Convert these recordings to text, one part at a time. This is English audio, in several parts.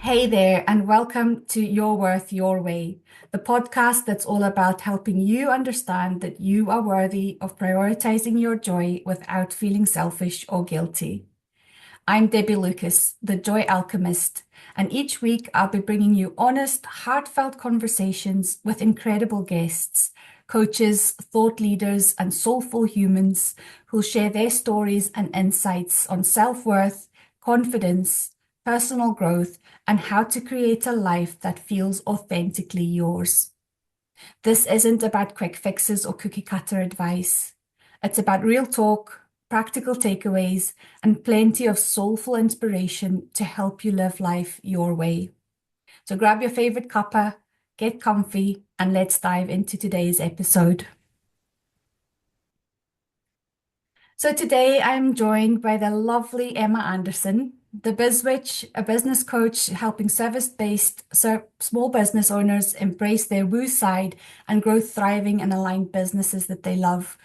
Hey there, and welcome to Your Worth Your Way, the podcast that's all about helping you understand that you are worthy of prioritizing your joy without feeling selfish or guilty. I'm Debbie Lucas, the Joy Alchemist, and each week I'll be bringing you honest, heartfelt conversations with incredible guests, coaches, thought leaders, and soulful humans who'll share their stories and insights on self-worth, confidence, personal growth, and how to create a life that feels authentically yours. This isn't about quick fixes or cookie cutter advice. It's about real talk, practical takeaways, and plenty of soulful inspiration to help you live life your way. So grab your favorite cuppa, get comfy, and let's dive into today's episode. So today I'm joined by the lovely Emma Anderson, the Biz Witch, a business coach helping service-based small business owners embrace their woo side and grow thriving and aligned businesses that they love.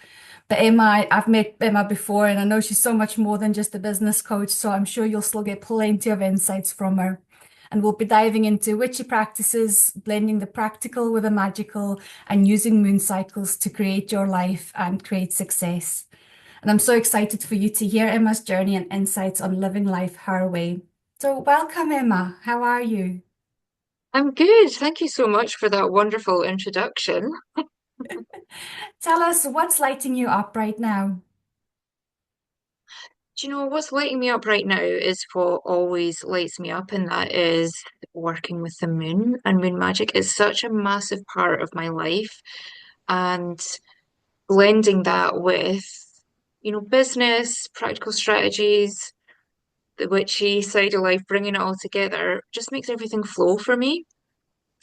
But Emma, I've met Emma before and I know she's so much more than just a business coach, so I'm sure you'll still get plenty of insights from her. And we'll be diving into witchy practices, blending the practical with the magical, and using moon cycles to create your life and create success. And I'm so excited for you to hear Emma's journey and insights on living life her way. So, welcome, Emma. How are you? I'm good. Thank you so much for that wonderful introduction. Tell us what's lighting you up right now. Do you know what's lighting me up right now is what always lights me up, and that is working with the moon. And moon magic is such a massive part of my life. And blending that with, business, practical strategies, the witchy side of life, bringing it all together just makes everything flow for me.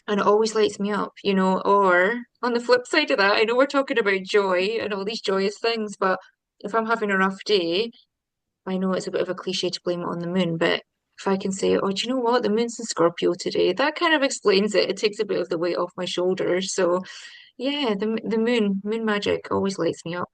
And it always lights me up, Or on the flip side of that, I know we're talking about joy and all these joyous things, but if I'm having a rough day, I know it's a bit of a cliche to blame it on the moon, but if I can say, oh, do you know what? The moon's in Scorpio today, that kind of explains it. It takes a bit of the weight off my shoulders. So yeah, the moon magic always lights me up.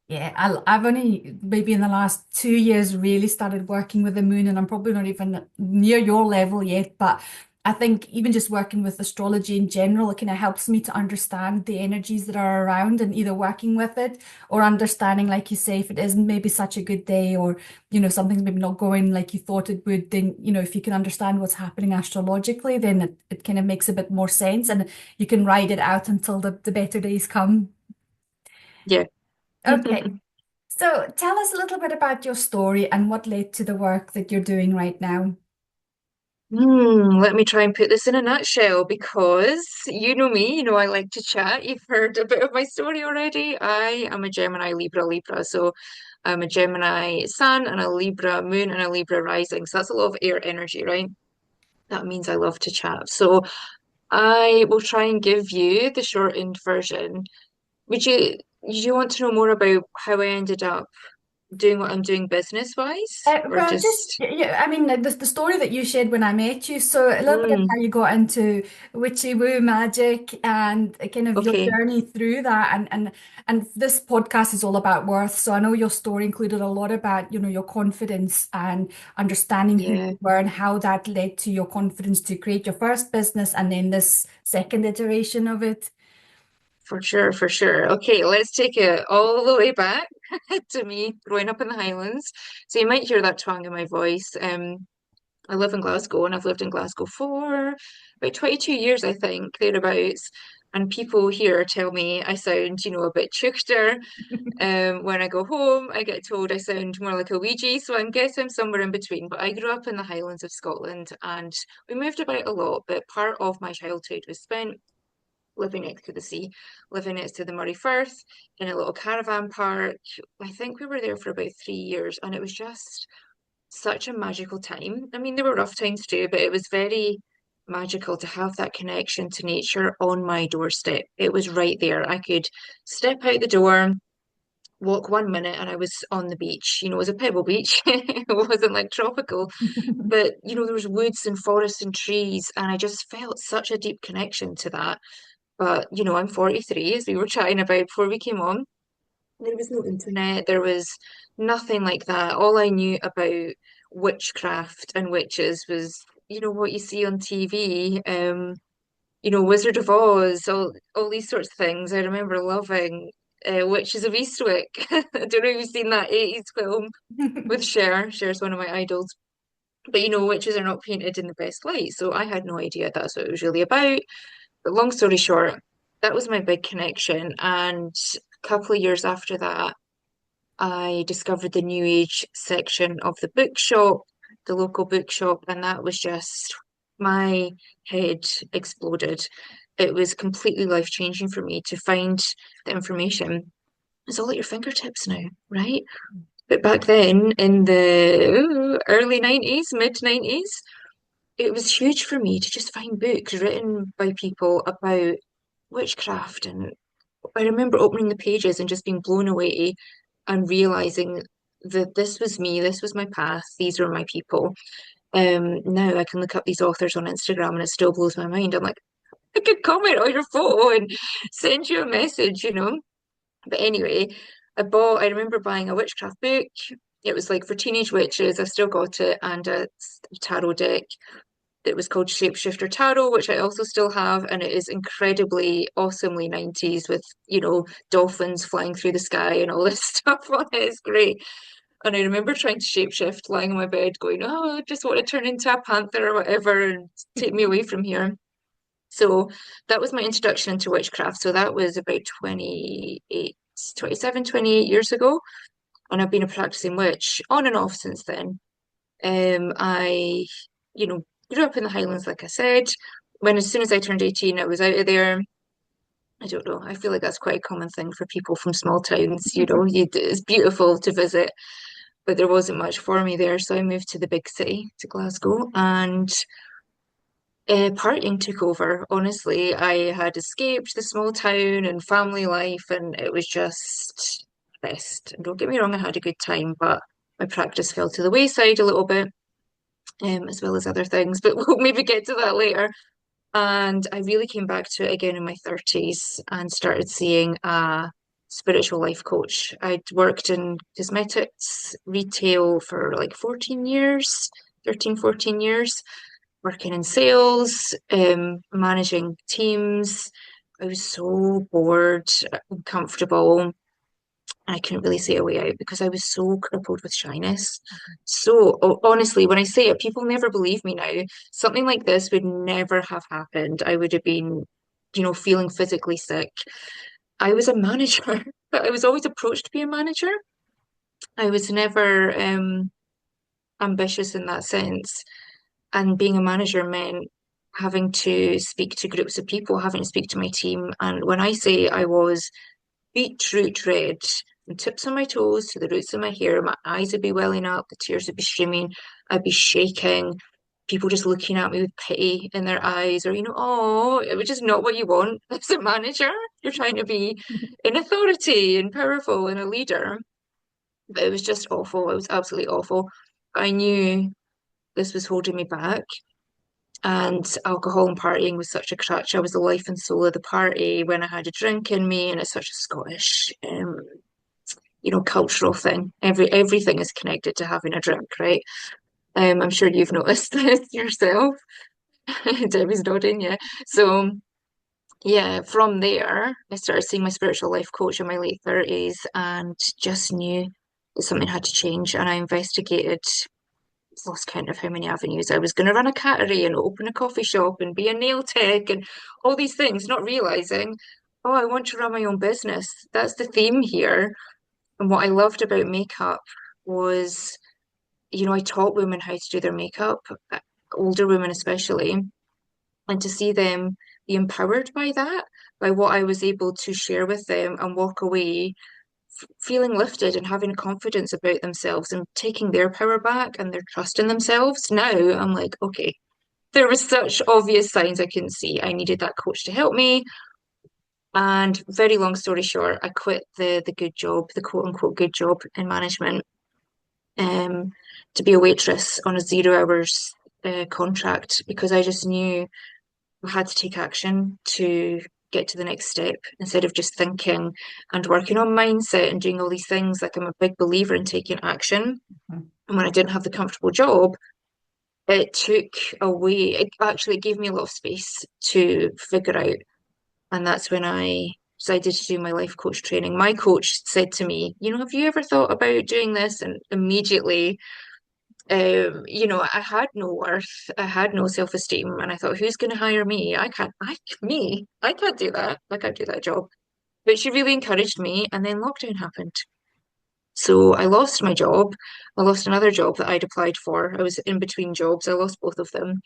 Yeah, I've only maybe in the last 2 years really started working with the moon, and I'm probably not even near your level yet. But I think even just working with astrology in general, it kind of helps me to understand the energies that are around and either working with it or understanding, like you say, if it isn't maybe such a good day or, something's maybe not going like you thought it would, then, if you can understand what's happening astrologically, then it kind of makes a bit more sense and you can ride it out until the better days come. Yeah. Okay. So tell us a little bit about your story and what led to the work that you're doing right now. Let me try and put this in a nutshell because you know me, I like to chat. You've heard a bit of my story already. I am a Gemini, Libra. So I'm a Gemini sun and a Libra moon and a Libra rising. So that's a lot of air energy, right? That means I love to chat. So I will try and give you the shortened version. You want to know more about how I ended up doing what I'm doing business wise, or Well, just just yeah, I mean the story that you shared when I met you. So a little bit of mm, how you got into witchy woo magic and kind of your okay, journey through that. And this podcast is all about worth. So I know your story included a lot about your confidence and understanding who yeah, you were and how that led to your confidence to create your first business and then this second iteration of it. for sure, for sure. Okay, let's take it all the way back to me growing up in the Highlands. So you might hear that twang in my voice. I live in Glasgow and I've lived in Glasgow for about 22 years, I think, thereabouts. And people here tell me I sound, a bit chuchter. When I go home, I get told I sound more like a Ouija, so I'm guessing I'm somewhere in between. But I grew up in the Highlands of Scotland and we moved about a lot, but part of my childhood was spent living next to the sea, living next to the Murray Firth in a little caravan park. I think we were there for about 3 years and it was just such a magical time. I mean, there were rough times too, but it was very magical to have that connection to nature on my doorstep. It was right there. I could step out the door, walk 1 minute, and I was on the beach. It was a pebble beach. It wasn't like tropical, but there was woods and forests and trees, and I just felt such a deep connection to that. But I'm 43, as we were chatting about before we came on. There was no internet, there was nothing like that. All I knew about witchcraft and witches was what you see on TV, Wizard of Oz, all these sorts of things. I remember loving Witches of Eastwick. I don't know if you've seen that 80s film with Cher. Cher's one of my idols. But witches are not painted in the best light. So I had no idea that's what it was really about. But long story short, that was my big connection. And a couple of years after that, I discovered the New Age section of the bookshop, the local bookshop, and that was just my head exploded. It was completely life-changing for me to find the information. It's all at your fingertips now, right? But back then, in the early 90s, mid 90s, it was huge for me to just find books written by people about witchcraft. And I remember opening the pages and just being blown away and realizing that this was me, this was my path, these were my people. Now I can look up these authors on Instagram and it still blows my mind. I'm like, I could comment on your photo and send you a message. But anyway, I remember buying a witchcraft book. It was like for teenage witches. I've still got it, and a tarot deck that was called Shapeshifter Tarot, which I also still have, and it is incredibly awesomely 90s with, dolphins flying through the sky and all this stuff on it. It's great. And I remember trying to shapeshift, lying on my bed, going, "Oh, I just want to turn into a panther or whatever and take me away from here." So that was my introduction into witchcraft. So that was about 27, 28 years ago. And I've been a practicing witch on and off since then. I, you know, grew up in the Highlands, like I said. As soon as I turned 18, I was out of there. I don't know. I feel like that's quite a common thing for people from small towns. It's beautiful to visit, but there wasn't much for me there. So I moved to the big city, to Glasgow, and partying took over. Honestly, I had escaped the small town and family life, and it was just best. And don't get me wrong, I had a good time, but my practice fell to the wayside a little bit, as well as other things. But we'll maybe get to that later. And I really came back to it again in my 30s and started seeing a spiritual life coach. I'd worked in cosmetics retail for like 14 years, 13, 14 years, working in sales, managing teams. I was so bored, uncomfortable. I couldn't really see a way out because I was so crippled with shyness. So honestly, when I say it, people never believe me now. Something like this would never have happened. I would have been, feeling physically sick. I was a manager, but I was always approached to be a manager. I was never ambitious in that sense. And being a manager meant having to speak to groups of people, having to speak to my team. And when I say I was beetroot red, from tips on my toes to the roots of my hair, my eyes would be welling up, the tears would be streaming, I'd be shaking, people just looking at me with pity in their eyes, or, oh, it was just not what you want as a manager. You're trying to be in authority and powerful and a leader. But it was just awful. It was absolutely awful. I knew this was holding me back. And alcohol and partying was such a crutch. I was the life and soul of the party when I had a drink in me, and it's such a Scottish, cultural thing. Everything is connected to having a drink, right? I'm sure you've noticed this yourself. Debbie's nodding, yeah. So yeah, from there, I started seeing my spiritual life coach in my late 30s and just knew that something had to change. And I investigated, lost count of how many avenues. I was going to run a cattery and open a coffee shop and be a nail tech and all these things, not realizing, oh, I want to run my own business. That's the theme here. And what I loved about makeup was, I taught women how to do their makeup, older women especially, and to see them be empowered by that, by what I was able to share with them and walk away feeling lifted and having confidence about themselves and taking their power back and their trust in themselves. Now I'm like, okay, there was such obvious signs I couldn't see. I needed that coach to help me. And very long story short, I quit the good job, the quote unquote good job in management, um, to be a waitress on a 0 hours contract because I just knew I had to take action to get to the next step instead of just thinking and working on mindset and doing all these things. Like I'm a big believer in taking action. Mhm. And when I didn't have the comfortable job, it took away, it actually gave me a lot of space to figure out. And that's when I decided to do my life coach training. My coach said to me, have you ever thought about doing this? And immediately, I had no worth, I had no self-esteem, and I thought, who's going to hire me? I can't do that. I can't do that job. But she really encouraged me, and then lockdown happened. So I lost my job. I lost another job that I'd applied for. I was in between jobs. I lost both of them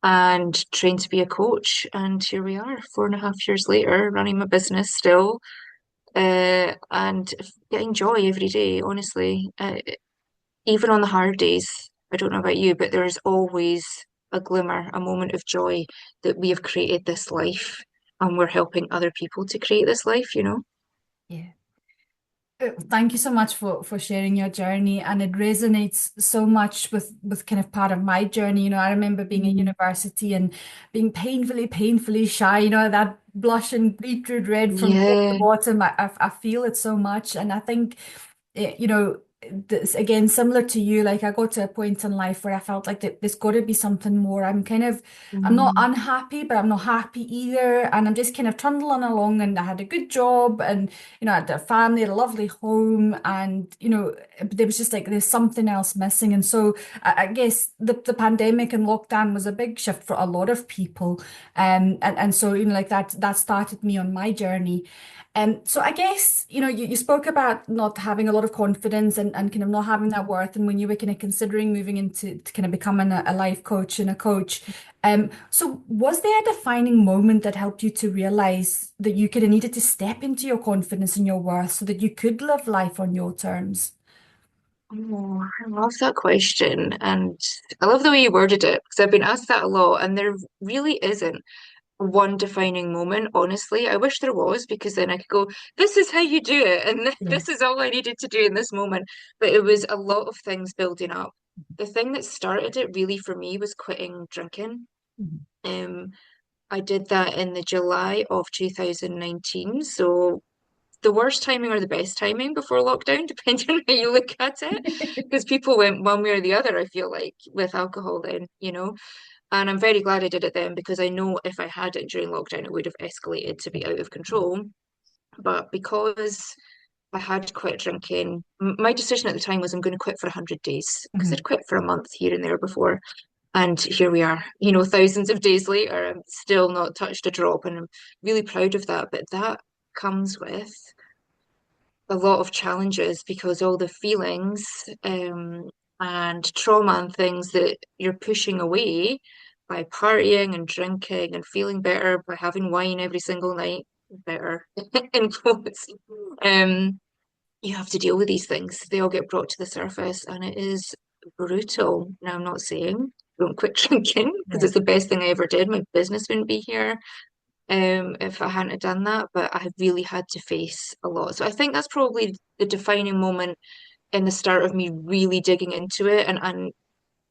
and trained to be a coach. And here we are, 4.5 years later, running my business still, and getting joy every day, honestly. Even on the hard days, I don't know about you, but there's always a glimmer, a moment of joy that we have created this life and we're helping other people to create this life. Yeah. Thank you so much for sharing your journey, and it resonates so much with kind of part of my journey. I remember being at Mm. university and being painfully shy. That blush and beetroot red from top to Yeah. bottom. I feel it so much, and I think this, again, similar to you, like I got to a point in life where I felt like that there's got to be something more. I'm not Mm. unhappy, but I'm not happy either. And I'm just kind of trundling along, and I had a good job, and, I had a family, a lovely home, and, there was just like, there's something else missing. And so I guess the pandemic and lockdown was a big shift for a lot of people. And so, like that started me on my journey. So I guess, you spoke about not having a lot of confidence and kind of not having that worth. And when you were kind of considering moving into to kind of becoming a life coach and a coach. So was there a defining moment that helped you to realize that you kind of needed to step into your confidence and your worth so that you could live life on your terms? Oh, I love that question. And I love the way you worded it because I've been asked that a lot, and there really isn't one defining moment, honestly. I wish there was because then I could go, this is how you do it, and Yeah. this is all I needed to do in this moment. But it was a lot of things building up. The thing that started it really for me was quitting drinking. Mhm. Um, I did that in the July of 2019. So the worst timing or the best timing before lockdown, depending on how you look at it. Because people went one way or the other, I feel like, with alcohol then. And I'm very glad I did it then because I know if I had it during lockdown, it would have escalated to be out of control. But because I had quit drinking, my decision at the time was I'm going to quit for 100 days because Mhm. I'd quit for a month here and there before. And here we are, thousands of days later, I'm still not touched a drop. And I'm really proud of that. But that comes with a lot of challenges because all the feelings and trauma and things that you're pushing away by partying and drinking and feeling better by having wine every single night, better in quotes. Um, you have to deal with these things. They all get brought to the surface and it is brutal. Now, I'm not saying don't quit drinking because Yeah. it's the best thing I ever did. My business wouldn't be here if I hadn't have done that, but I have really had to face a lot. So I think that's probably the defining moment in the start of me really digging into it and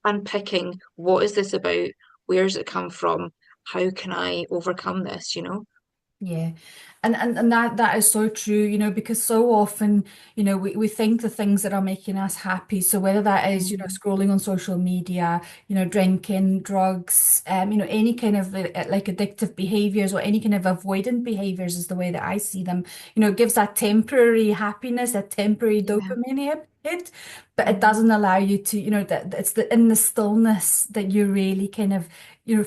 unpicking what is this about? Where does it come from? How can I overcome this? Yeah. And that is so true, because so often, we think the things that are making us happy. So whether that is, Mm. scrolling on social media, drinking, drugs, any kind of like addictive behaviors or any kind of avoidant behaviors is the way that I see them, gives that temporary happiness, that temporary Yeah. dopamine hit, but it Mm. doesn't allow you to, that it's in the stillness that you really kind of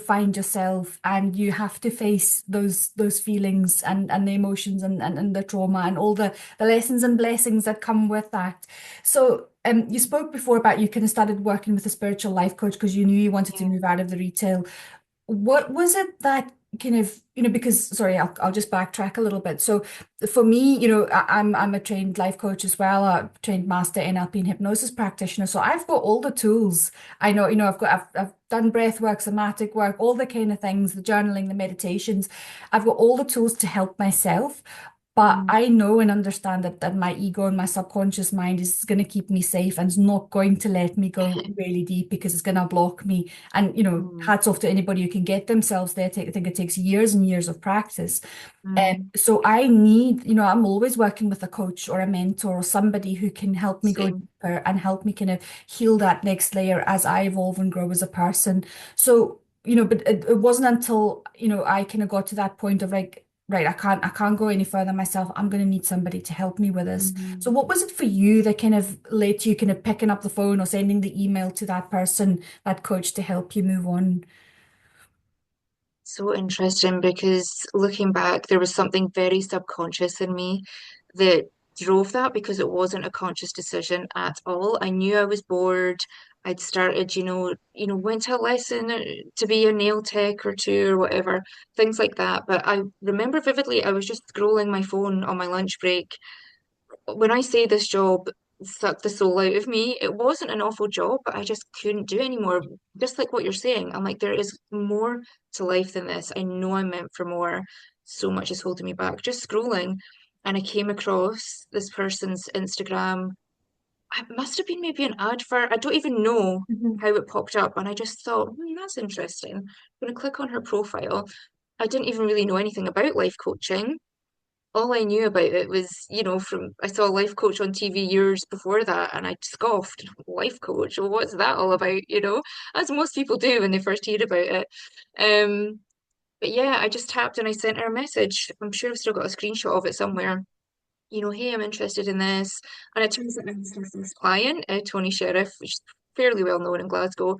find yourself, and you have to face those feelings and the emotions and the trauma and all the lessons and blessings that come with that. So you spoke before about you kind of started working with a spiritual life coach because you knew you wanted to Yeah. move out of the retail. What was it that kind of, because sorry, I'll just backtrack a little bit. So for me, I'm a trained life coach as well, a trained master NLP and hypnosis practitioner. So I've got all the tools. I know, I've done breath work, somatic work, all the kind of things, the journaling, the meditations. I've got all the tools to help myself. But Mm, I know and understand that my ego and my subconscious mind is going to keep me safe and is not going to let me go really deep because it's going to block me. And, mm, hats off to anybody who can get themselves there. I think it takes years and years of practice. mm. So I need, I'm always working with a coach or a mentor or somebody who can help me go Same. deeper and help me kind of heal that next layer as I evolve and grow as a person. So, but it wasn't until, I kind of got to that point of like, right, I can't go any further myself. I'm going to need somebody to help me with this. So Mhm. what was it for you that kind of led to you kind of picking up the phone or sending the email to that person, that coach to help you move on? So interesting because looking back, there was something very subconscious in me that drove that because it wasn't a conscious decision at all. I knew I was bored. I'd started, went to a lesson to be a nail tech or two or whatever, things like that. But I remember vividly, I was just scrolling my phone on my lunch break. When I say this job sucked the soul out of me, it wasn't an awful job, but I just couldn't do anymore. Just like what you're saying, I'm like, there is more to life than this. I know I'm meant for more. So much is holding me back. Just scrolling, and I came across this person's Instagram. It must have been maybe an advert. I don't even know Mhm. how it popped up, and I just thought, that's interesting. I'm going to click on her profile. I didn't even really know anything about life coaching. All I knew about it was, from I saw a life coach on TV years before that, and I scoffed, life coach, well, what's that all about, as most people do when they first hear about it. Um, but yeah, I just tapped and I sent her a message. I'm sure I've still got a screenshot of it somewhere. Hey, I'm interested in this. And it turns out I was her first client, Tony Sheriff, which is fairly well known in Glasgow.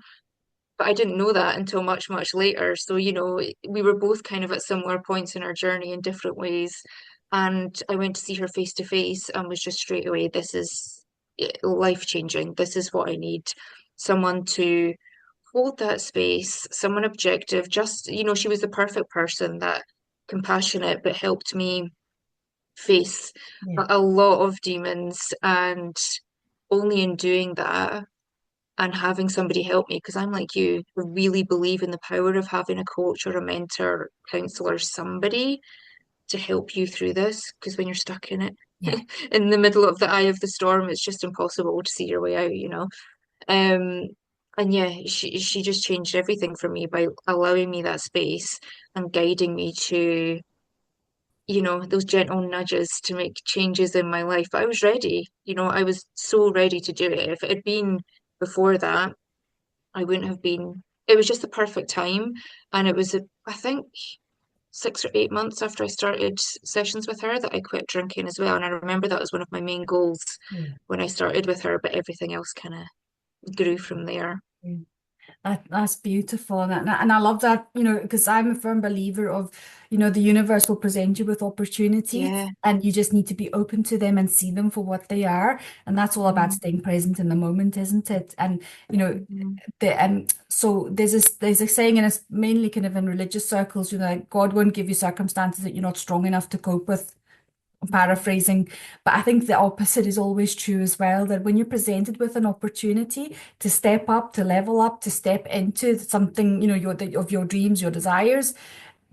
But I didn't know that until much, much later. So, we were both kind of at similar points in our journey in different ways. And I went to see her face to face and was just straight away, this is life changing. This is what I need. Someone to hold that space, someone objective. Just, she was the perfect person, that compassionate, but helped me face Yeah. a lot of demons. And only in doing that, and having somebody help me, because I'm like you, really believe in the power of having a coach or a mentor, counselor, somebody to help you through this. Because when you're stuck in it, Yeah. in the middle of the eye of the storm, it's just impossible to see your way out. Um, and yeah, she just changed everything for me by allowing me that space and guiding me to, those gentle nudges to make changes in my life. But I was ready, I was so ready to do it. If it had been before that, I wouldn't have been. It was just the perfect time. And it was, I think, 6 or 8 months after I started sessions with her that I quit drinking as well. And I remember that was one of my main goals Yeah. when I started with her, but everything else kind of grew from there. Yeah. That's beautiful. And I love that, because I'm a firm believer of, the universe will present you with opportunities Yeah. and you just need to be open to them and see them for what they are. And that's all about Mm-hmm. staying present in the moment, isn't it? And, you know, Mm-hmm. so there's a saying, and it's mainly kind of in religious circles, like God won't give you circumstances that you're not strong enough to cope with. I'm paraphrasing, but I think the opposite is always true as well. That when you're presented with an opportunity to step up, to level up, to step into something, of your dreams, your desires,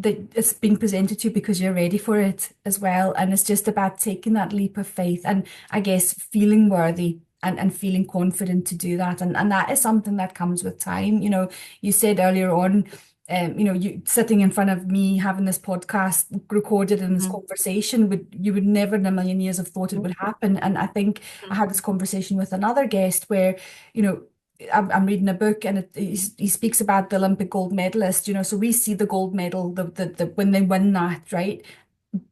that it's being presented to you because you're ready for it as well. And it's just about taking that leap of faith and I guess feeling worthy and feeling confident to do that. And that is something that comes with time. You said earlier on, you sitting in front of me having this podcast recorded in this Mm-hmm. conversation you would never in a million years have thought it would happen. And I think I had this conversation with another guest where, you know, I'm reading a book and he speaks about the Olympic gold medalist, so we see the gold medal, the when they win that, right?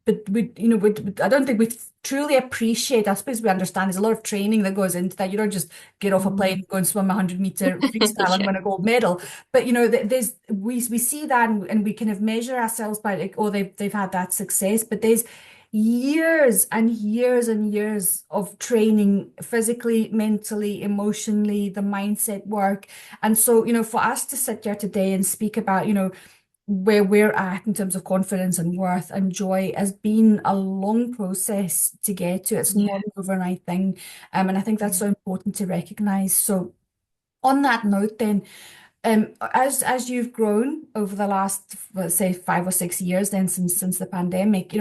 But I don't think we truly appreciate. I suppose we understand there's a lot of training that goes into that. You don't just get off a plane, Mm-hmm. and go and swim a 100-meter freestyle and Yeah. win a gold medal. But there's we see that and we kind of measure ourselves by like, oh, they've had that success. But there's years and years and years of training physically, mentally, emotionally, the mindset work. And so, for us to sit here today and speak about, where we're at in terms of confidence and worth and joy has been a long process to get to. It's Yeah. not an overnight thing. And I think that's so important to recognize. So on that note then, As you've grown over the last, let's say, 5 or 6 years, then since the pandemic,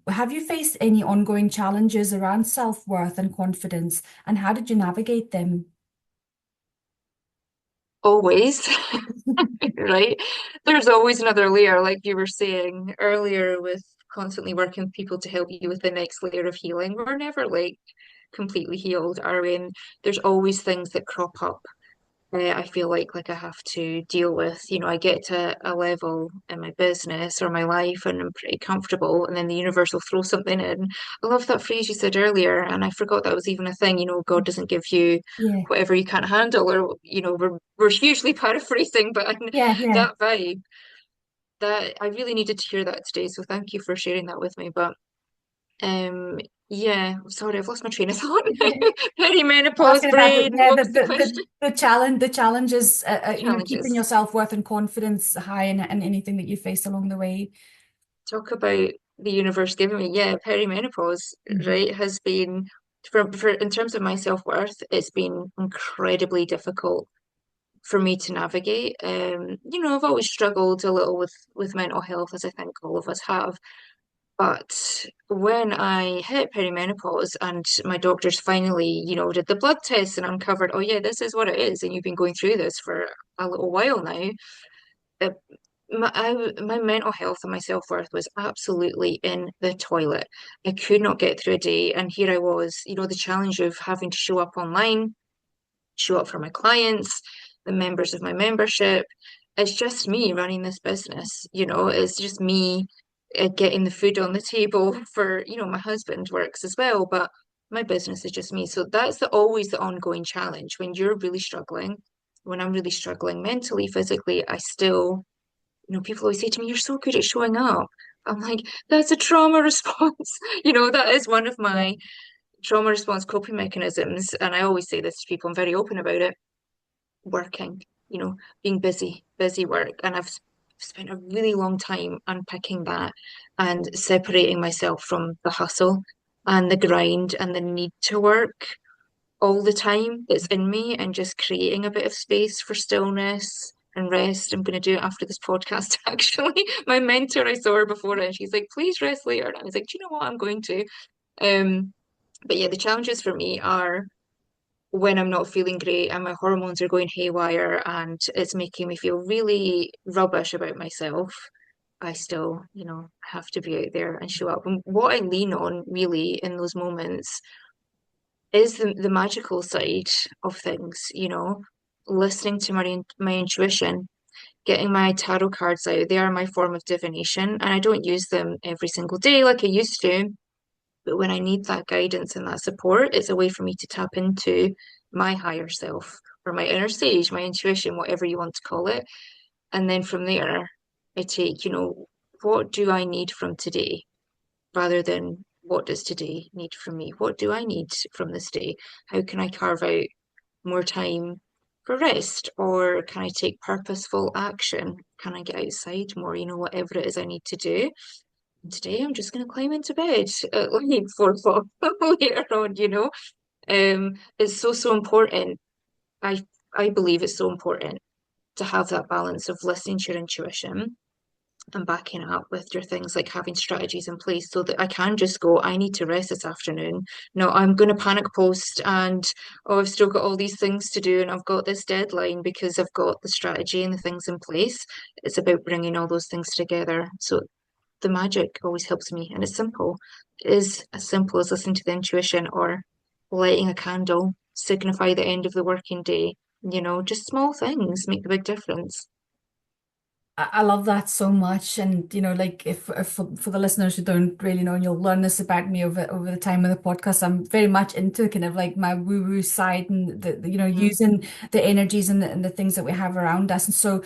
have you faced any ongoing challenges around self-worth and confidence, and how did you navigate them? Always, right? There's always another layer, like you were saying earlier, with constantly working with people to help you with the next layer of healing. We're never like completely healed, are we? And there's always things that crop up. I feel like I have to deal with. I get to a level in my business or my life and I'm pretty comfortable, and then the universe will throw something in. I love that phrase you said earlier, and I forgot that was even a thing. God doesn't give you Yeah, whatever you can't handle, or we're hugely paraphrasing, but yeah, yeah. that vibe, that I really needed to hear that today. So thank you for sharing that with me. But um, yeah, sorry, I've lost my train of thought. Perimenopause Asking about brain. What was the question? the challenge is keeping your Challenges. self-worth and confidence high and anything that you face along the way. Talk about the universe giving me, yeah, perimenopause, Mhm. right, has been for in terms of my self-worth, it's been incredibly difficult for me to navigate. I've always struggled a little with mental health, as I think all of us have. But when I hit perimenopause and my doctors finally, did the blood tests and uncovered, oh yeah, this is what it is, and you've been going through this for a little while now. uh, my mental health and my self-worth was absolutely in the toilet. I could not get through a day. And here I was, the challenge of having to show up online, show up for my clients, the members of my membership. It's just me running this business, it's just me getting the food on the table for, my husband works as well, but my business is just me. So that's always the ongoing challenge when you're really struggling. When I'm really struggling mentally, physically, I still people always say to me, "You're so good at showing up." I'm like, that's a trauma response. That is one of Yeah. my trauma response coping mechanisms. And I always say this to people, I'm very open about it. Working, being busy, busy work. And I've spent a really long time unpicking that and separating myself from the hustle and the grind and the need to work all the time that's in me, and just creating a bit of space for stillness and rest. I'm going to do it after this podcast, actually. My mentor, I saw her before and she's like, please rest later. And I was like, do you know what? I'm going to. Um, but yeah, the challenges for me are when I'm not feeling great and my hormones are going haywire and it's making me feel really rubbish about myself. I still, have to be out there and show up. And what I lean on really in those moments is the magical side of things, listening to my intuition, getting my tarot cards out. They are my form of divination, and I don't use them every single day like I used to. But when I need that guidance and that support, it's a way for me to tap into my higher self or my inner sage, my intuition, whatever you want to call it. And then from there, I take, what do I need from today? Rather than what does today need from me? What do I need from this day? How can I carve out more time for rest? Or can I take purposeful action? Can I get outside more? Whatever it is I need to do. And today I'm just going to climb into bed at like 4 o'clock later on, It's so, so important. I I believe it's so important to have that balance of listening to your intuition and backing it up with your things, like having strategies in place so that I can just go, I need to rest this afternoon. No, I'm going to panic post and, oh, I've still got all these things to do and I've got this deadline because I've got the strategy and the things in place. It's about bringing all those things together. So the magic always helps me, and it's simple. It is as simple as listening to the intuition or lighting a candle signify the end of the working day. Just small things make the big difference. I love that so much. And, like if for the listeners who don't really know, and you'll learn this about me over the time of the podcast, I'm very much into kind of like my woo-woo side and Mhm. using the energies and the things that we have around us. And so,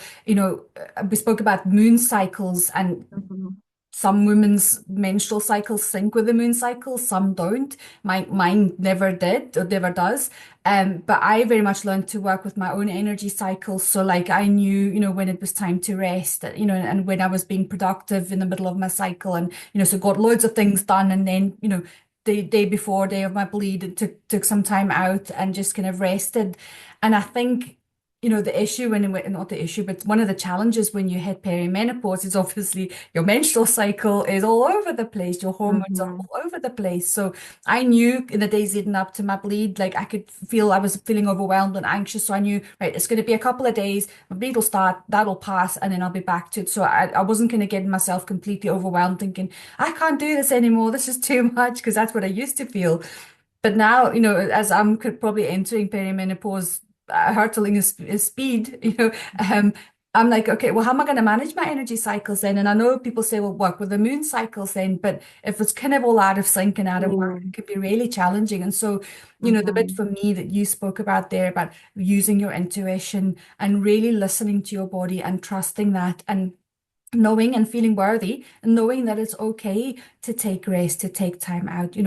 we spoke about moon cycles, and Mhm. some women's menstrual cycles sync with the moon cycle, some don't. Mine never did or never does. But I very much learned to work with my own energy cycles. So like I knew, when it was time to rest, and when I was being productive in the middle of my cycle, and so got loads of things done, and then, the day before day of my bleed, it took some time out and just kind of rested. And I think the issue not the issue, but one of the challenges when you hit perimenopause is obviously your menstrual cycle is all over the place. Your hormones are Hmm. all over the place. So I knew in the days leading up to my bleed, like I was feeling overwhelmed and anxious. So I knew, right, it's going to be a couple of days, my bleed will start, that'll pass, and then I'll be back to it. So I wasn't going to get myself completely overwhelmed thinking, I can't do this anymore. This is too much, because that's what I used to feel. But now, as I'm probably entering perimenopause, hurtling is speed, I'm like, okay, well, how am I going to manage my energy cycles then? And I know people say, well, work with the moon cycles then, but if it's kind of all out of sync and out of work, it Mm. can be really challenging. And so, the bit Hmm. for me that you spoke about there about using your intuition and really listening to your body and trusting that and knowing and feeling worthy and knowing that it's okay to take rest, to take time out,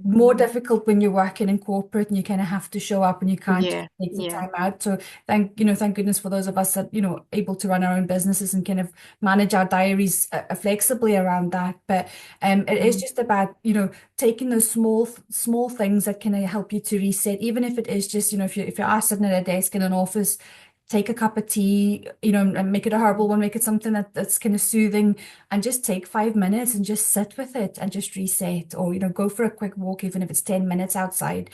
more Hmm. difficult when you're working in corporate and you kind of have to show up and you can't just Yeah, take the yeah. time out. So thank goodness for those of us that, able to run our own businesses and kind of manage our diaries flexibly around that. But it is Hmm. just about, taking those small things that can help you to reset, even if it is just, if you are sitting at a desk in an office, take a cup of tea, and make it a herbal one, make it something that's kind of soothing, and just take 5 minutes and just sit with it and just reset, or, go for a quick walk, even if it's 10 minutes outside.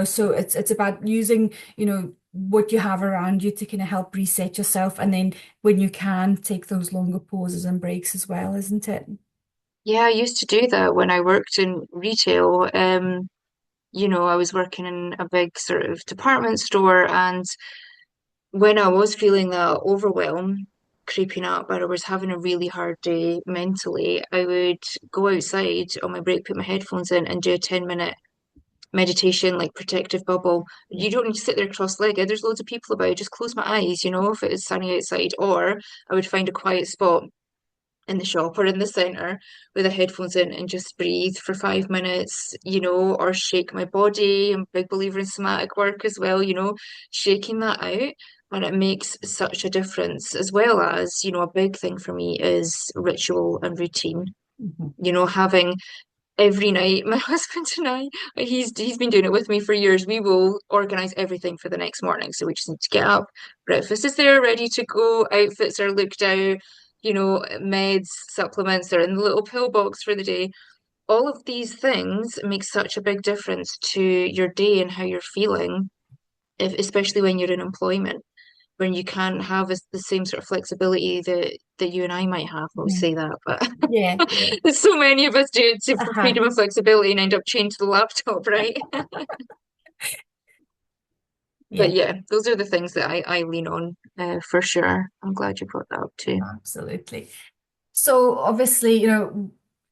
So it's about using, what you have around you to kind of help reset yourself. And then when you can, take those longer pauses and breaks as well, isn't it? Yeah, I used to do that when I worked in retail. I was working in a big sort of department store, and when I was feeling that overwhelm creeping up, or I was having a really hard day mentally, I would go outside on my break, put my headphones in, and do a 10-minute meditation, like protective bubble. Yeah. You don't need to sit there cross-legged. There's loads of people about. Just close my eyes, if it is sunny outside. Or I would find a quiet spot in the shop or in the center with the headphones in and just breathe for 5 minutes, or shake my body. I'm a big believer in somatic work as well, shaking that out. And it makes such a difference, as well as, a big thing for me is ritual and routine. Mhm. Having every night, my husband and I, he's been doing it with me for years. We will organize everything for the next morning. So we just need to get up, breakfast is there, ready to go, outfits are looked out, meds, supplements are in the little pill box for the day. All of these things make such a big difference to your day and how you're feeling, especially when you're in employment, when you can't have the same sort of flexibility that you and I might have. I always Mhm. say that, but Yeah, yeah. so many of us do it for Uh-huh. freedom and flexibility and end up chained to the laptop, right? But Yeah. yeah, those are the things that I lean on for sure. I'm glad you brought that up too. Absolutely. So obviously,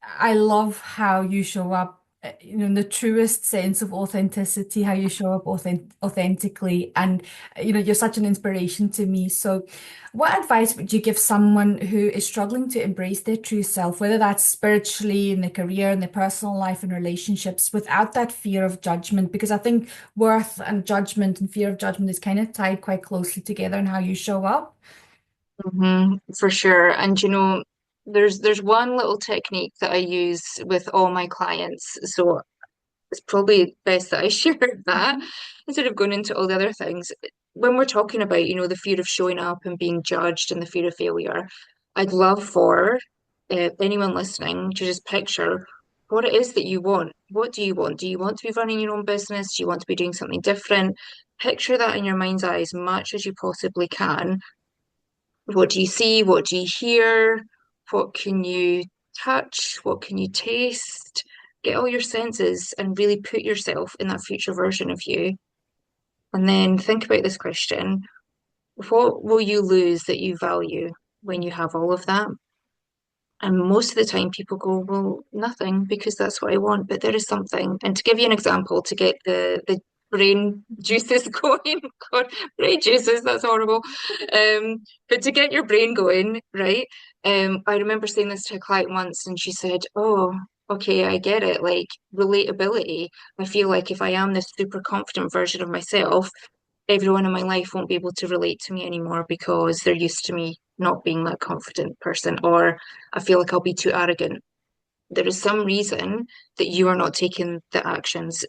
I love how you show up, in the truest sense of authenticity, how you show up authentically. And, you're such an inspiration to me. So what advice would you give someone who is struggling to embrace their true self, whether that's spiritually, in their career, in their personal life and relationships, without that fear of judgment? Because I think worth and judgment and fear of judgment is kind of tied quite closely together in how you show up. For sure. And there's one little technique that I use with all my clients. So it's probably best that I shared that Mhm. instead of going into all the other things. When we're talking about, the fear of showing up and being judged and the fear of failure, I'd love for anyone listening to just picture what it is that you want. What do you want? Do you want to be running your own business? Do you want to be doing something different? Picture that in your mind's eye as much as you possibly can. What do you see? What do you hear? What can you touch? What can you taste? Get all your senses and really put yourself in that future version of you. And then think about this question. What will you lose that you value when you have all of that? And most of the time, people go, well, nothing, because that's what I want. But there is something. And to give you an example, to get the brain juices going, God, brain juices, that's horrible. But to get your brain going, right? I remember saying this to a client once, and she said, oh, okay, I get it. Like relatability. I feel like if I am this super confident version of myself, everyone in my life won't be able to relate to me anymore because they're used to me not being that confident person, or I feel like I'll be too arrogant. There is some reason that you are not taking the actions,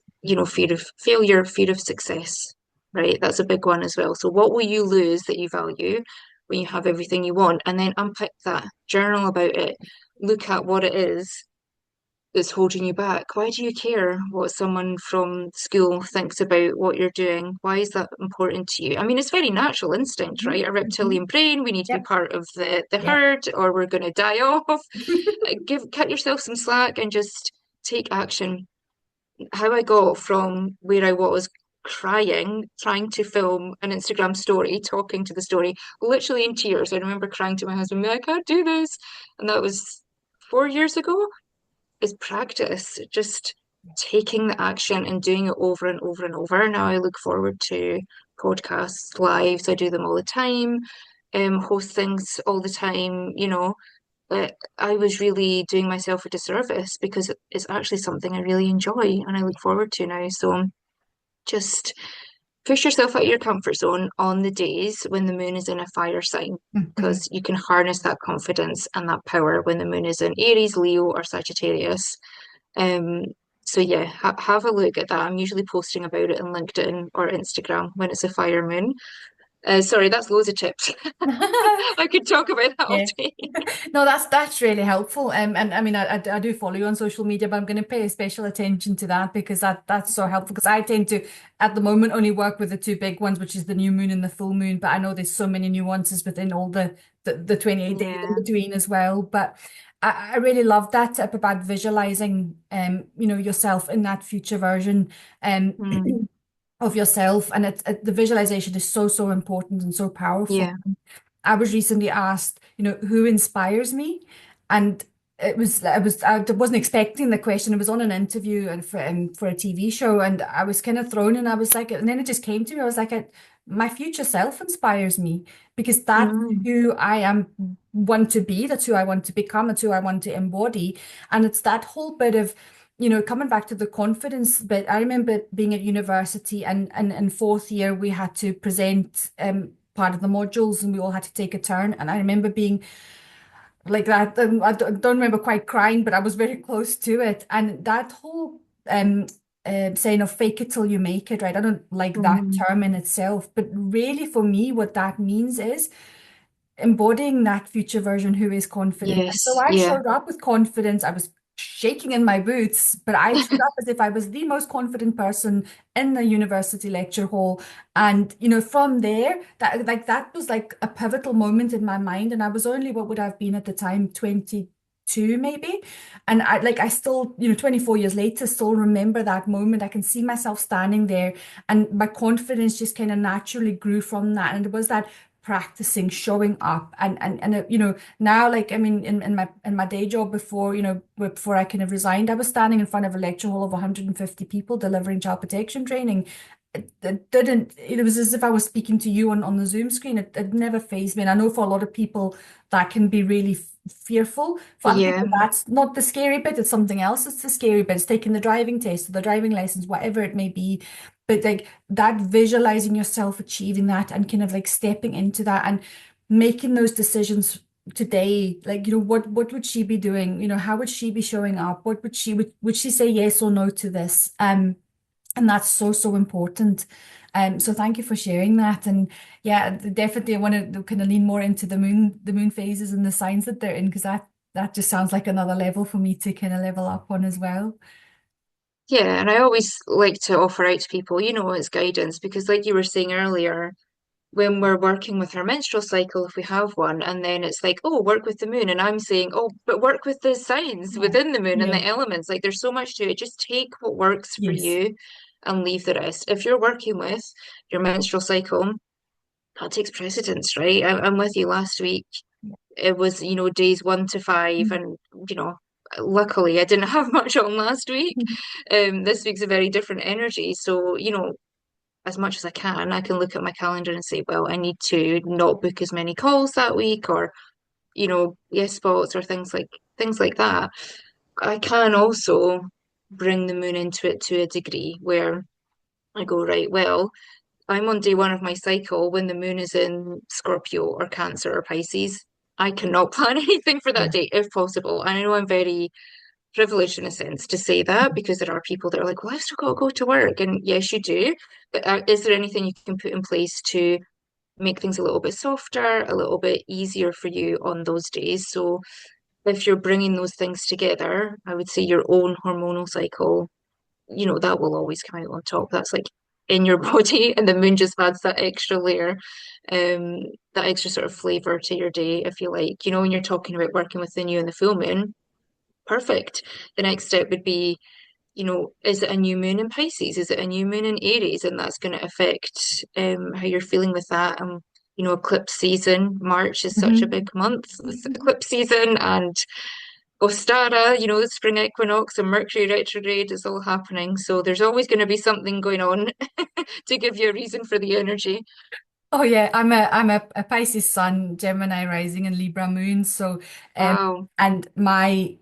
fear of failure, fear of success. right? That's a big one as well. So what will you lose that you value when you have everything you want? And then unpick that, journal about it, look at what it is that's holding you back. Why do you care what someone from school thinks about what you're doing? Why is that important to you? I mean, it's very natural instinct, Mhm, right? A mhm. reptilian brain, we need to be Yep, part of the yep. herd or we're going to die off. Cut yourself some slack and just take action. How I got from where I was crying, trying to film an Instagram story, talking to the story, literally in tears. I remember crying to my husband, I can't do this. And that was 4 years ago, is practice, just taking the action and doing it over and over and over. Now I look forward to podcasts, lives. I do them all the time, host things all the time, but I was really doing myself a disservice because it's actually something I really enjoy and I look forward to now. So just push yourself out of your comfort zone on the days when the moon is in a fire sign, Mhm. because you can harness that confidence and that power when the moon is in Aries, Leo, or Sagittarius. Um, so yeah, have a look at that. I'm usually posting about it in LinkedIn or Instagram when it's a fire moon. Sorry, that's loads of tips. I could talk about that all Yeah. day. No, that's really helpful. And I mean, I do follow you on social media, but I'm going to pay special attention to that because that's so helpful. Because I tend to, at the moment, only work with the two big ones, which is the new moon and the full moon. But I know there's so many nuances within all the 28 days in Yeah. between as well. But I really love that tip about visualizing, yourself in that future version, um, Mm, of yourself, and the visualization is so important and so powerful. yeah. I was recently asked, who inspires me? And I wasn't expecting the question. It was on an interview and for a TV show, and I was kind of thrown, and I was like, and then it just came to me. I was like, my future self inspires me because that's Mm, who I am want to be. That's who I want to become. That's who I want to embody. And it's that whole bit of, coming back to the confidence bit. I remember being at university, and in fourth year we had to present part of the modules, and we all had to take a turn. And I remember being like that. I don't remember quite crying, but I was very close to it. And that whole um, saying of fake it till you make it, right? I don't like that mhm. term in itself, but really for me, what that means is embodying that future version who is confident. And so Yes, I yeah. showed up with confidence. I was shaking in my boots, but I showed up as if I was the most confident person in the university lecture hall. And, from there, that was like a pivotal moment in my mind. And I was only, what would I have been at the time, 22 maybe. And I still, 24 years later, still remember that moment. I can see myself standing there, and my confidence just kind of naturally grew from that. And it was that practicing showing up, and now, like, I mean, in my day job before, before I kind of resigned, I was standing in front of a lecture hall of 150 people delivering child protection training. It didn't, it was as if I was speaking to you on the Zoom screen. It never fazed me. And I know for a lot of people that can be really fearful. For other Yeah. people, that's not the scary bit. It's something else. It's the scary bit. It's taking the driving test or the driving license, whatever it may be. But like that, visualizing yourself achieving that and kind of like stepping into that and making those decisions today, like, what would she be doing? How would she be showing up? What would she say yes or no to this? And that's so important. So thank you for sharing that. And yeah, definitely I want to kind of lean more into the moon phases and the signs that they're in, because that just sounds like another level for me to kind of level up on as well. Yeah, and I always like to offer out to people, as guidance, because like you were saying earlier, when we're working with our menstrual cycle, if we have one, and then it's like, oh, work with the moon. And I'm saying, oh, but work with the signs Yeah. within the moon and Yeah. the elements. Like there's so much to it. Just take what works for Yes. you and leave the rest. If you're working with your menstrual cycle, that takes precedence, right? I'm with you last week. It was, days 1 to 5, and, you know, luckily I didn't have much on last week. This week's a very different energy. So, as much as I can look at my calendar and say, well, I need to not book as many calls that week, or, yes spots or things like that. I can also bring the moon into it to a degree where I go, right, well, I'm on day 1 of my cycle when the moon is in Scorpio or Cancer or Pisces. I cannot plan anything for that Yeah. day if possible. And I know I'm very privileged in a sense to say that because there are people that are like, well, I've still got to go to work. And yes, you do. But is there anything you can put in place to make things a little bit softer, a little bit easier for you on those days? So if you're bringing those things together, I would say your own hormonal cycle, that will always come out on top. That's like in your body, and the moon just adds that extra layer, that extra sort of flavor to your day, if you like. When you're talking about working with the new and the full moon, perfect. The next step would be, is it a new moon in Pisces? Is it a new moon in Aries? And that's going to affect how you're feeling with that. Eclipse season. March is such a Mhm. big month with eclipse season and Ostara, the spring equinox and Mercury retrograde is all happening. So there's always going to be something going on to give you a reason for the energy. Oh yeah, I'm a Pisces sun, Gemini rising, and Libra moon. So, um, Wow. and my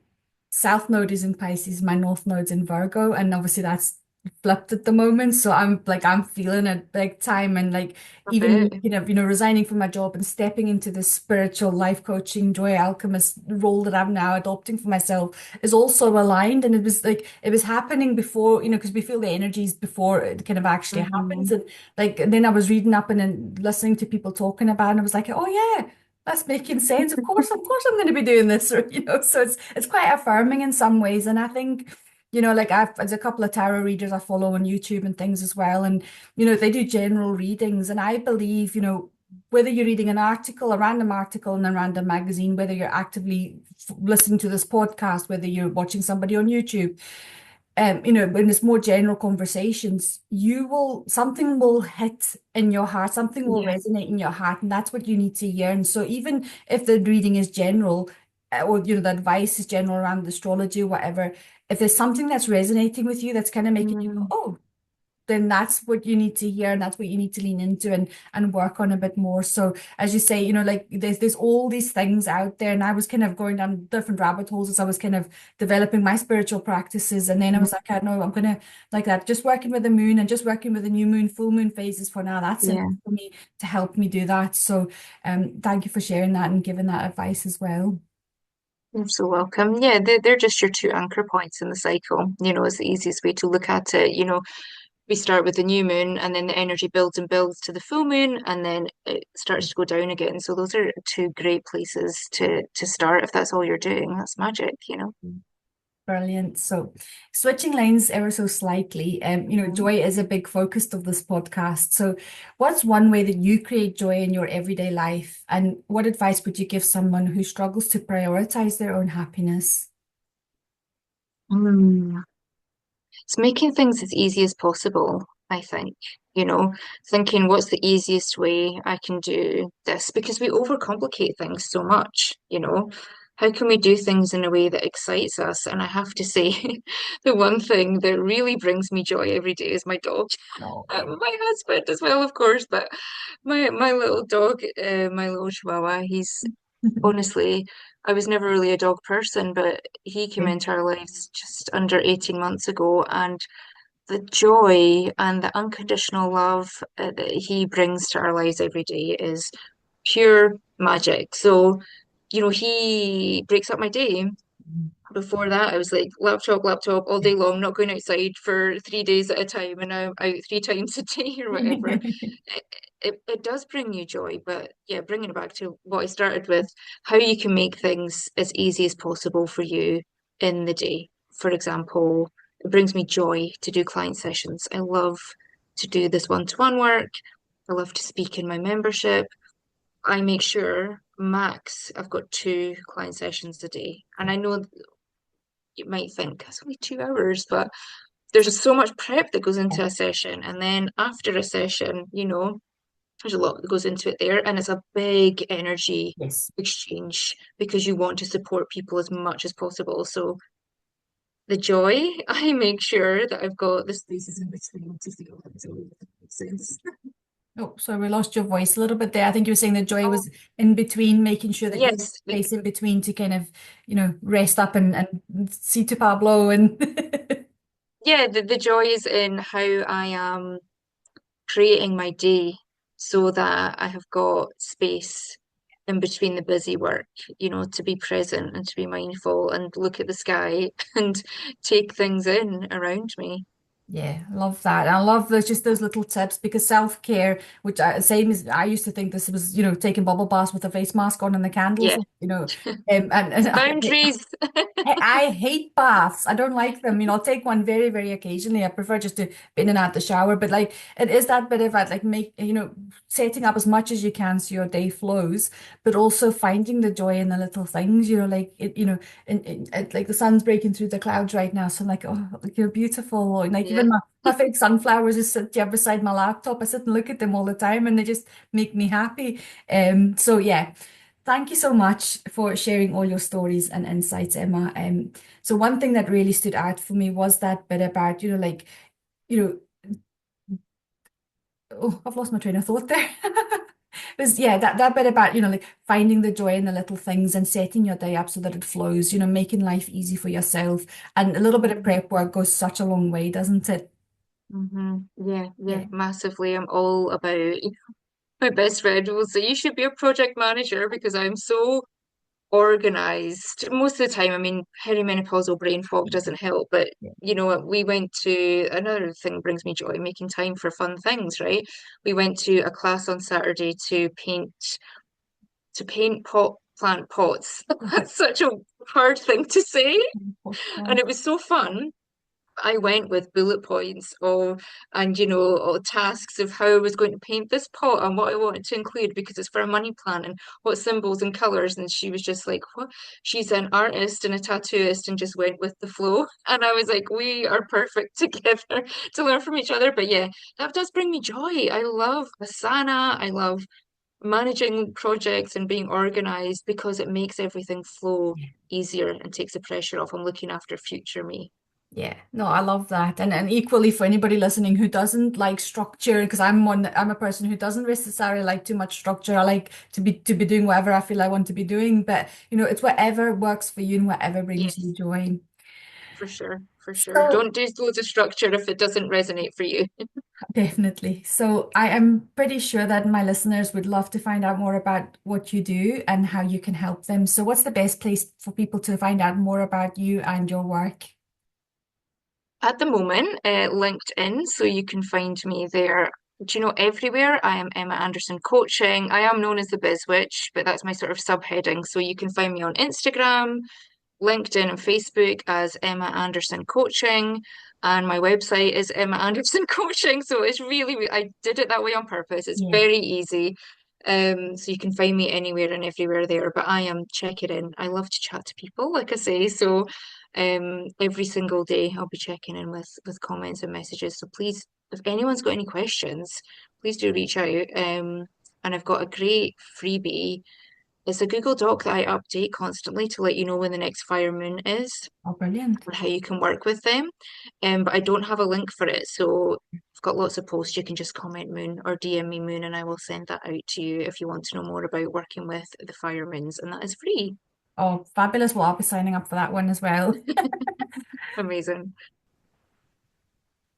south node is in Pisces, my north node's in Virgo, and obviously that's flipped at the moment. So I'm feeling it big time, and like I even bet. resigning from my job and stepping into this spiritual life coaching, joy alchemist role that I'm now adopting for myself is also aligned, and it was happening before, because we feel the energies before it kind of actually happens, Hmm. and and then I was reading up and then listening to people talking about it, and I was like, oh yeah, that's making sense. Of course I'm going to be doing this, or, so it's quite affirming in some ways. And I think, there's a couple of tarot readers I follow on YouTube and things as well. And, they do general readings. And I believe, whether you're reading an article, a random article in a random magazine, whether you're actively listening to this podcast, whether you're watching somebody on YouTube, when it's more general conversations, something will hit in your heart, something will Yeah. resonate in your heart, and that's what you need to hear. And so, even if the reading is general, or the advice is general around astrology or whatever, if there's something that's resonating with you, that's kind of making you go, Mm, oh, then that's what you need to hear, and that's what you need to lean into and work on a bit more. So as you say, like there's all these things out there, and I was kind of going down different rabbit holes as I was kind of developing my spiritual practices, and then I mm, was like, I know I'm gonna like that, just working with the moon and just working with the new moon, full moon phases for now. That's enough yeah. for me to help me do that. So thank you for sharing that and giving that advice as well. You're so welcome. Yeah, they're just your two anchor points in the cycle. Is the easiest way to look at it. We start with the new moon and then the energy builds and builds to the full moon and then it starts to go down again. So those are two great places to start if that's all you're doing. That's magic. Brilliant. So, switching lanes ever so slightly, Mhm. joy is a big focus of this podcast. So, what's one way that you create joy in your everyday life? And what advice would you give someone who struggles to prioritize their own happiness? Mm. It's making things as easy as possible, I think. Thinking what's the easiest way I can do this because we overcomplicate things so much. How can we do things in a way that excites us? And I have to say, the one thing that really brings me joy every day is my dog. No. My husband as well, of course, but my little dog, my little Chihuahua, he's honestly, I was never really a dog person, but he came Okay. into our lives just under 18 months ago, and the joy and the unconditional love that he brings to our lives every day is pure magic. So, he breaks up my day. Before that, I was like laptop, laptop all day long, not going outside for 3 days at a time, and I'm out 3 times a day or whatever. It does bring you joy, but yeah, bringing it back to what I started with, how you can make things as easy as possible for you in the day. For example, it brings me joy to do client sessions. I love to do this one-to-one work. I love to speak in my membership. I make sure max I've got two client sessions a day. And I know you might think that's only 2 hours, but there's just so much prep that goes into a session. And then after a session, there's a lot that goes into it there. And it's a big energy Yes. exchange because you want to support people as much as possible. So the joy, I make sure that I've got the spaces in between to feel that joy, if that makes sense. Oh, so we lost your voice a little bit there. I think you were saying the joy Oh, was in between, making sure that you have yes. space in between to kind of, rest up and see to Pablo and Yeah, the joy is in how I am creating my day so that I have got space. in between the busy work, to be present and to be mindful and look at the sky and take things in around me. Yeah, I love that. I love those just those little tips because self-care, which same as I used to think this was, taking bubble baths with a face mask on and the candles, Yeah, and boundaries. I hate baths. I don't like them. I'll take one very, very occasionally. I prefer just to be in and out the shower. But like it is that bit of like setting up as much as you can so your day flows, but also finding the joy in the little things, like and like the sun's breaking through the clouds right now. So I'm like, oh, like, you're beautiful. Or, like Yeah. even my fake sunflowers just sit here beside my laptop. I sit and look at them all the time and they just make me happy. So yeah. Thank you so much for sharing all your stories and insights, Emma. So one thing that really stood out for me was that bit about, you know, oh, I've lost my train of thought there. Was yeah, that bit about, like finding the joy in the little things and setting your day up so that it flows, making life easy for yourself. And a little bit of prep work goes such a long way, doesn't it? Yeah, yeah, Yeah. massively. I'm all about my best friend will say you should be a project manager because I'm so organized most of the time. I mean, perimenopausal brain fog doesn't help, but Yeah. we went to another thing that brings me joy, making time for fun things, right? We went to a class on Saturday to paint plant pots. That's such a hard thing to say, and it was so fun. I went with bullet points and all tasks of how I was going to paint this pot and what I wanted to include because it's for a money plant and what symbols and colors. And she was just like, "What?" She's an artist and a tattooist and just went with the flow. And I was like, "We are perfect together to learn from each other." But yeah, that does bring me joy. I love Asana. I love managing projects and being organized because it makes everything flow easier and takes the pressure off. I'm looking after future me. Yeah, no, I love that. And equally for anybody listening who doesn't like structure, because I'm a person who doesn't necessarily like too much structure. I like to be doing whatever I feel I want to be doing, but it's whatever works for you and whatever brings you Yes. joy. For sure, for sure. So Don't do loads of structure if it doesn't resonate for you. definitely. So I am pretty sure that my listeners would love to find out more about what you do and how you can help them. So what's the best place for people to find out more about you and your work? At the moment, LinkedIn, so you can find me there. Do you know everywhere? I am Emma Anderson Coaching. I am known as the Biz Witch, but that's my sort of subheading. So you can find me on Instagram, LinkedIn, and Facebook as Emma Anderson Coaching. And my website is Emma Anderson Coaching. So it's really, I did it that way on purpose. It's Yeah. very easy. So you can find me anywhere and everywhere there. But I am checking in. I love to chat to people, like I say. So every single day I'll be checking in with comments and messages. So please, if anyone's got any questions, please do reach out. And I've got a great freebie. It's a Google Doc that I update constantly to let you know when the next fire moon is Oh, brilliant. or how you can work with them. But I don't have a link for it. So I've got lots of posts. You can just comment moon or DM me moon and I will send that out to you if you want to know more about working with the fire moons. And that is free. Oh, fabulous. Well, I'll be signing up for that one as well. Amazing.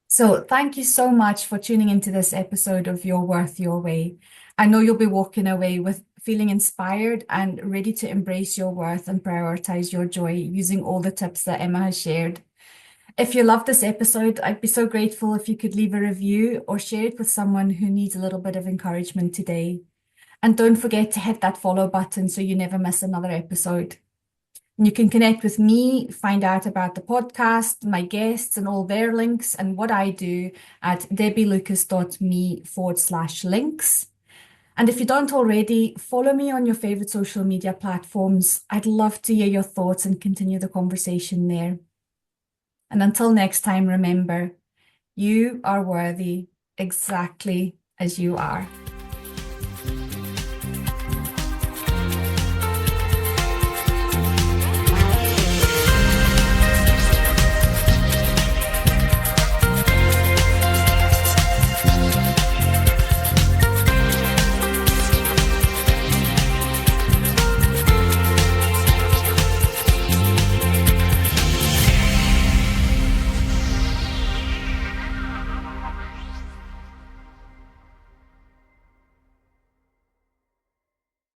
So, thank you so much for tuning into this episode of Your Worth Your Way. I know you'll be walking away with feeling inspired and ready to embrace your worth and prioritize your joy using all the tips that Emma has shared. If you love this episode, I'd be so grateful if you could leave a review or share it with someone who needs a little bit of encouragement today. And don't forget to hit that follow button so you never miss another episode. And you can connect with me, find out about the podcast, my guests, and all their links and what I do at debbielucas.me/links. And if you don't already, follow me on your favorite social media platforms. I'd love to hear your thoughts and continue the conversation there. And until next time, remember, you are worthy exactly as you are.